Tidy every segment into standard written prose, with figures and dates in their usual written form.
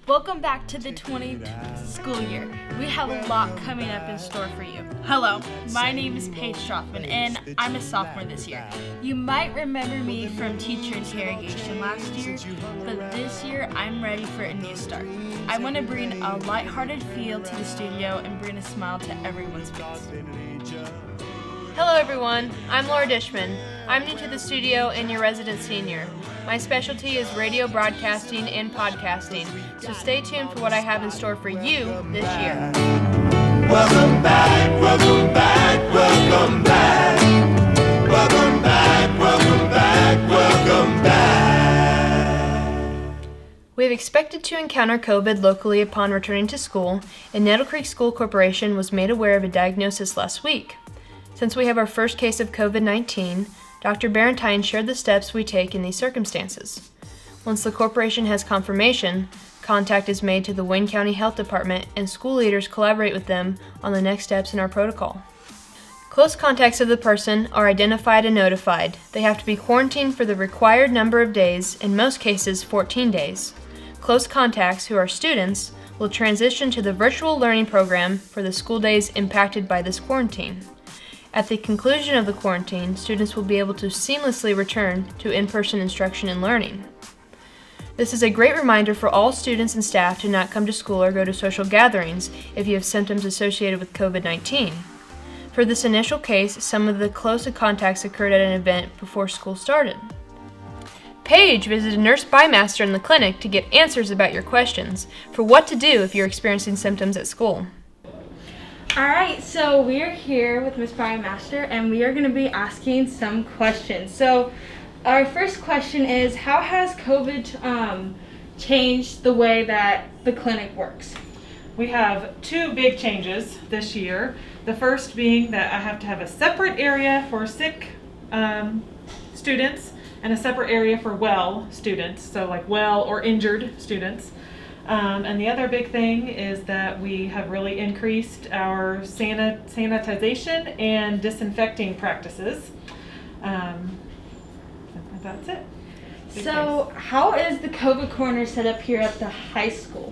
Welcome back to the 20th school year. We have a lot coming up in store for you. Hello, my name is Paige Strothman, and I'm a sophomore this year. You might remember me from teacher interrogation last year, but this year I'm ready for a new start. I want to bring a lighthearted feel to the studio and bring a smile to everyone's face. Hello everyone, I'm Laura Dishman. I'm new to the studio and your resident senior. My specialty is radio broadcasting and podcasting, so stay tuned for what I have in store for you this year. Welcome back, welcome back, welcome back. Welcome back, welcome back, welcome back. We have expected to encounter COVID locally upon returning to school, and Nettle Creek School Corporation was made aware of a diagnosis last week. Since we have our first case of COVID-19, Dr. Barentine shared the steps we take in these circumstances. Once the corporation has confirmation, contact is made to the Wayne County Health Department and school leaders collaborate with them on the next steps in our protocol. Close contacts of the person are identified and notified. They have to be quarantined for the required number of days, in most cases 14 days. Close contacts who are students will transition to the virtual learning program for the school days impacted by this quarantine. At the conclusion of the quarantine, students will be able to seamlessly return to in-person instruction and learning. This is a great reminder for all students and staff to not come to school or go to social gatherings if you have symptoms associated with COVID-19. For this initial case, some of the close contacts occurred at an event before school started. Paige visited Nurse Bymaster in the clinic to get answers about your questions for what to do if you're experiencing symptoms at school. Alright, so we're here with Ms. Brian Master, and we are going to be asking some questions. So our first question is, how has COVID changed the way that the clinic works? We have two big changes this year. The first being that I have to have a separate area for sick students and a separate area for well students, so like well or injured students. And the other big thing is that we have really increased our sanitization and disinfecting practices. That's it. So how is the COVID corner set up here at the high school?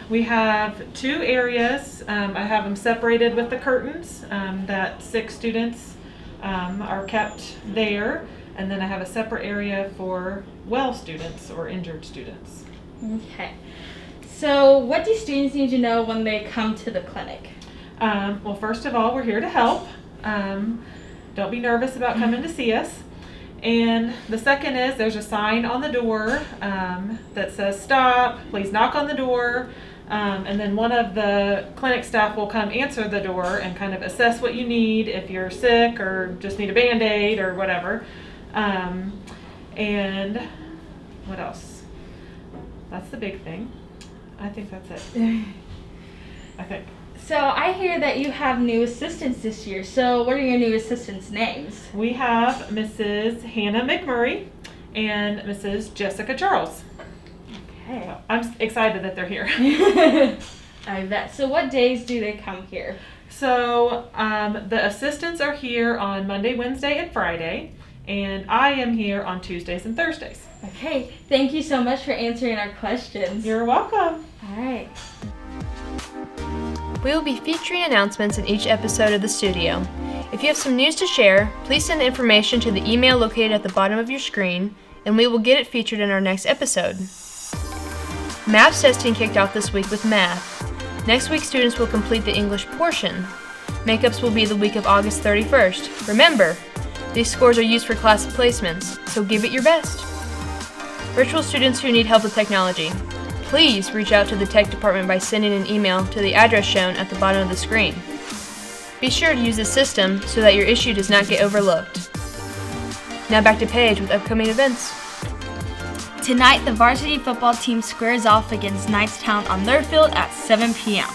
We have two areas. I have them separated with the curtains that sick students are kept there. And then I have a separate area for well students or injured students. Okay. So what do students need to know when they come to the clinic? Well, first of all, we're here to help. Don't be nervous about coming to see us. And the second is there's a sign on the door that says stop, please knock on the door. And then one of the clinic staff will come answer the door and kind of assess what you need, if you're sick or just need a Band-Aid or whatever. And what else? That's the big thing. I think that's it. I think. So I hear that you have new assistants this year. So what are your new assistants' names? We have Mrs. Hannah McMurray and Mrs. Jessica Charles. Okay. So I'm excited that they're here. I bet. So what days do they come here? So the assistants are here on Monday, Wednesday, and Friday. And I am here on Tuesdays and Thursdays. Okay, thank you so much for answering our questions. You're welcome. All right. We will be featuring announcements in each episode of The Studio. If you have some news to share, please send information to the email located at the bottom of your screen, and we will get it featured in our next episode. Math testing kicked off this week with math. Next week, students will complete the English portion. Makeups will be the week of August 31st. Remember, these scores are used for class placements, so give it your best. Virtual students who need help with technology, please reach out to the tech department by sending an email to the address shown at the bottom of the screen. Be sure to use the system so that your issue does not get overlooked. Now back to Paige with upcoming events. Tonight, the varsity football team squares off against Knightstown on their field at 7 p.m.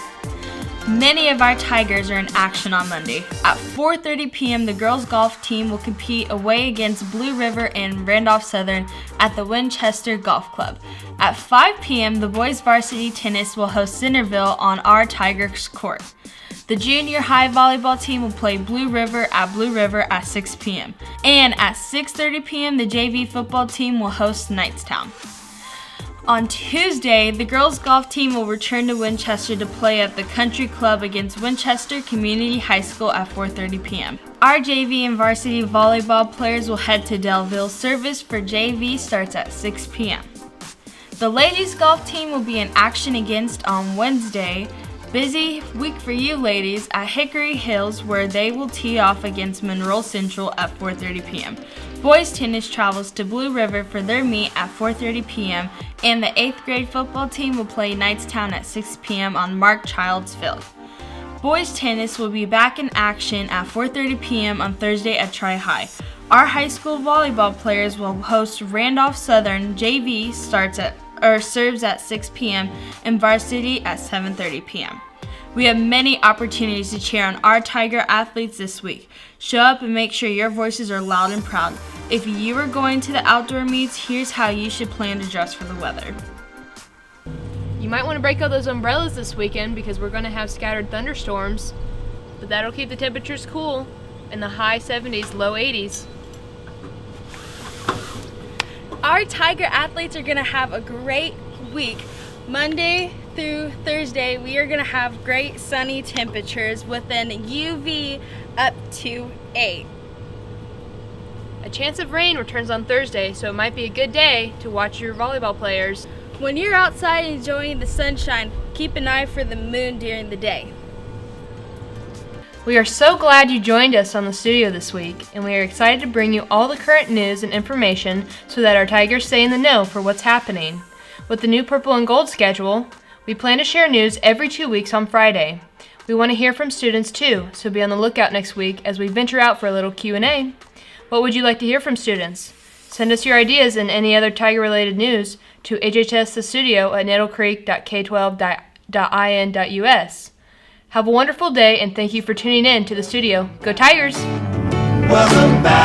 Many of our Tigers are in action on Monday. At 4:30 p.m., the girls golf team will compete away against Blue River and Randolph Southern at the Winchester Golf Club. At 5 p.m., the boys varsity tennis will host Centerville on our Tigers court. The junior high volleyball team will play Blue River at 6 p.m. And at 6:30 p.m., the JV football team will host Knightstown. On Tuesday, the girls' golf team will return to Winchester to play at the Country Club against Winchester Community High School at 4:30 p.m. Our JV and varsity volleyball players will head to Delville. Service for JV starts at 6 p.m. The ladies' golf team will be in action against on Wednesday. Busy week for you ladies at Hickory Hills, where they will tee off against Monroe Central at 4:30 p.m. Boys tennis travels to Blue River for their meet at 4:30 p.m. and the 8th grade football team will play Knightstown at 6 p.m. on Mark Childs Field. Boys tennis will be back in action at 4:30 p.m. on Thursday at Tri-High. Our high school volleyball players will host Randolph Southern. JV serves at 6 p.m. and varsity at 7:30 p.m. We have many opportunities to cheer on our Tiger athletes this week. Show up and make sure your voices are loud and proud. If you are going to the outdoor meets, here's how you should plan to dress for the weather. You might want to break out those umbrellas this weekend because we're going to have scattered thunderstorms, but that'll keep the temperatures cool in the high 70s, low 80s. Our Tiger athletes are going to have a great week. Monday through Thursday, we are going to have great sunny temperatures with an UV up to 8. A chance of rain returns on Thursday, so it might be a good day to watch your volleyball players. When you're outside enjoying the sunshine, keep an eye for the moon during the day. We are so glad you joined us on the studio this week, and we are excited to bring you all the current news and information so that our Tigers stay in the know for what's happening. With the new Purple and Gold schedule, we plan to share news every 2 weeks on Friday. We want to hear from students too, so be on the lookout next week as we venture out for a little Q&A. What would you like to hear from students? Send us your ideas and any other Tiger-related news to HHS The Studio at nettlecreek.k12.in.us. Have a wonderful day and thank you for tuning in to the studio. Go Tigers! Welcome back.